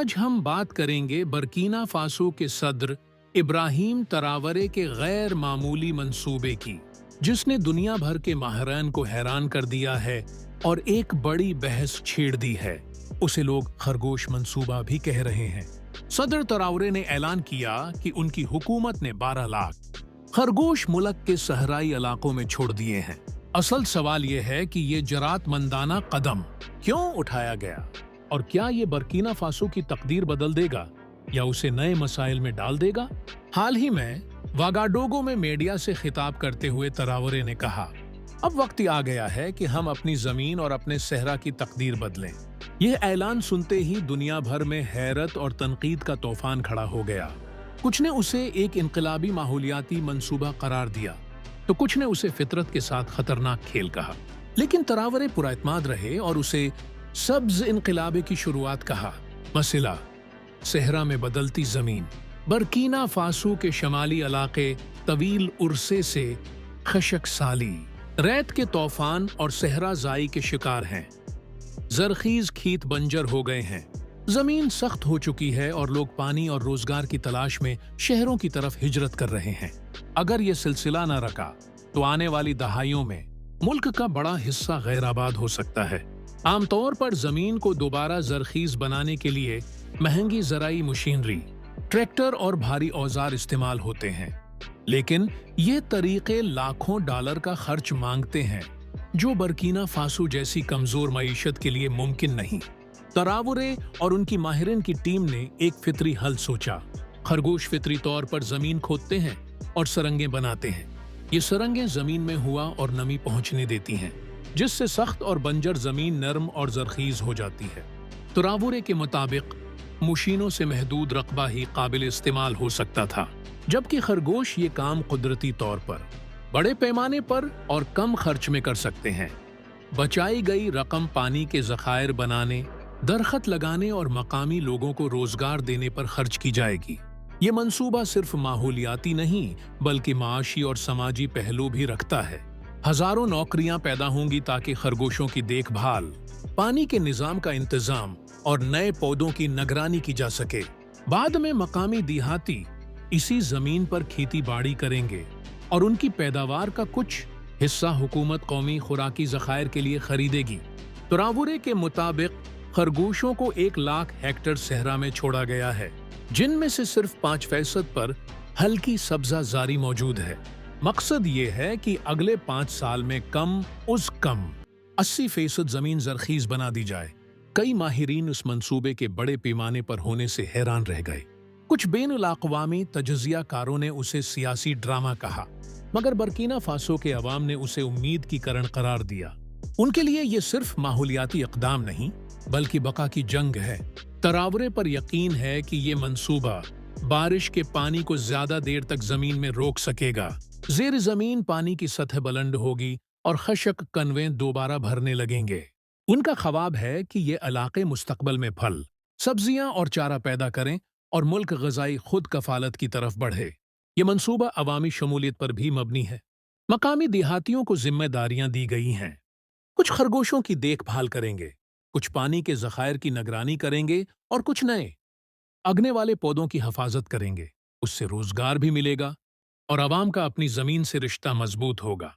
آج ہم بات کریں گے برکینا فاسو کے صدر ابراہیم تراورے کے غیر معمولی منصوبے کی، جس نے دنیا بھر کے ماہرین کو حیران کر دیا ہے اور ایک بڑی بحث چھیڑ دی ہے۔ اسے لوگ خرگوش منصوبہ بھی کہہ رہے ہیں۔ صدر تراورے نے اعلان کیا کہ ان کی حکومت نے 12 لاکھ خرگوش ملک کے صحرائی علاقوں میں چھوڑ دیے ہیں۔ اصل سوال یہ ہے کہ یہ جرات مندانہ قدم کیوں اٹھایا گیا، اور کیا یہ برکینا فاسو کی تقدیر بدل دے گا یا اسے نئے مسائل میں ڈال دے گا؟ حال ہی میں واگاڈوگو میں میڈیا سے خطاب کرتے ہوئے تراورے نے کہا، اب وقت آ گیا ہے کہ ہم اپنی زمین اور اپنے صحرا کی تقدیر بدلیں۔ یہ اعلان سنتے ہی دنیا بھر میں حیرت اور تنقید کا طوفان کھڑا ہو گیا۔ کچھ نے اسے ایک انقلابی ماحولیاتی منصوبہ قرار دیا تو کچھ نے اسے فطرت کے ساتھ خطرناک کھیل کہا، لیکن تراورے پراعتماد رہے اور اسے سبز انقلاب کی شروعات کہا۔ مسئلہ صحرا میں بدلتی زمین۔ برکینا فاسو کے شمالی علاقے طویل عرصے سے خشک سالی، ریت کے طوفان اور صحرا زائی کے شکار ہیں۔ زرخیز کھیت بنجر ہو گئے ہیں، زمین سخت ہو چکی ہے اور لوگ پانی اور روزگار کی تلاش میں شہروں کی طرف ہجرت کر رہے ہیں۔ اگر یہ سلسلہ نہ رکا تو آنے والی دہائیوں میں ملک کا بڑا حصہ غیر آباد ہو سکتا ہے۔ عام طور پر زمین کو دوبارہ زرخیز بنانے کے لیے مہنگی زرعی مشینری، ٹریکٹر اور بھاری اوزار استعمال ہوتے ہیں، لیکن یہ طریقے لاکھوں ڈالر کا خرچ مانگتے ہیں، جو برکینا فاسو جیسی کمزور معیشت کے لیے ممکن نہیں۔ تراورے اور ان کی ماہرین کی ٹیم نے ایک فطری حل سوچا۔ خرگوش فطری طور پر زمین کھودتے ہیں اور سرنگیں بناتے ہیں۔ یہ سرنگیں زمین میں ہوا اور نمی پہنچنے دیتی ہیں، جس سے سخت اور بنجر زمین نرم اور زرخیز ہو جاتی ہے۔ تراورے کے مطابق مشینوں سے محدود رقبہ ہی قابل استعمال ہو سکتا تھا، جبکہ خرگوش یہ کام قدرتی طور پر بڑے پیمانے پر اور کم خرچ میں کر سکتے ہیں۔ بچائی گئی رقم پانی کے ذخائر بنانے، درخت لگانے اور مقامی لوگوں کو روزگار دینے پر خرچ کی جائے گی۔ یہ منصوبہ صرف ماحولیاتی نہیں بلکہ معاشی اور سماجی پہلو بھی رکھتا ہے۔ ہزاروں نوکریاں پیدا ہوں گی تاکہ خرگوشوں کی دیکھ بھال، پانی کے نظام کا انتظام اور نئے پودوں کی نگرانی کی جا سکے۔ بعد میں مقامی دیہاتی اسی زمین پر کھیتی باڑی کریں گے اور ان کی پیداوار کا کچھ حصہ حکومت قومی خوراکی ذخائر کے لیے خریدے گی۔ تراورے کے مطابق خرگوشوں کو 1 لاکھ ہیکٹر صحرا میں چھوڑا گیا ہے، جن میں سے صرف 5% پر ہلکی سبزہ زاری موجود ہے۔ مقصد یہ ہے کہ اگلے 5 سال میں کم از کم 80% زمین زرخیز بنا دی جائے۔ کئی ماہرین اس منصوبے کے بڑے پیمانے پر ہونے سے حیران رہ گئے۔ کچھ بین الاقوامی تجزیہ کاروں نے اسے سیاسی ڈرامہ کہا، مگر برکینا فاسو کے عوام نے اسے امید کی کرن قرار دیا۔ ان کے لیے یہ صرف ماحولیاتی اقدام نہیں بلکہ بقا کی جنگ ہے۔ تراورے پر یقین ہے کہ یہ منصوبہ بارش کے پانی کو زیادہ دیر تک زمین میں روک سکے گا، زیر زمین پانی کی سطح بلند ہوگی اور خشک کنویں دوبارہ بھرنے لگیں گے۔ ان کا خواب ہے کہ یہ علاقے مستقبل میں پھل، سبزیاں اور چارہ پیدا کریں اور ملک غذائی خود کفالت کی طرف بڑھے۔ یہ منصوبہ عوامی شمولیت پر بھی مبنی ہے۔ مقامی دیہاتیوں کو ذمہ داریاں دی گئی ہیں۔ کچھ خرگوشوں کی دیکھ بھال کریں گے، کچھ پانی کے ذخائر کی نگرانی کریں گے اور کچھ نئے اگنے والے پودوں کی حفاظت کریں گے۔ اس سے روزگار بھی ملے گا اور عوام کا اپنی زمین سے رشتہ مضبوط ہوگا۔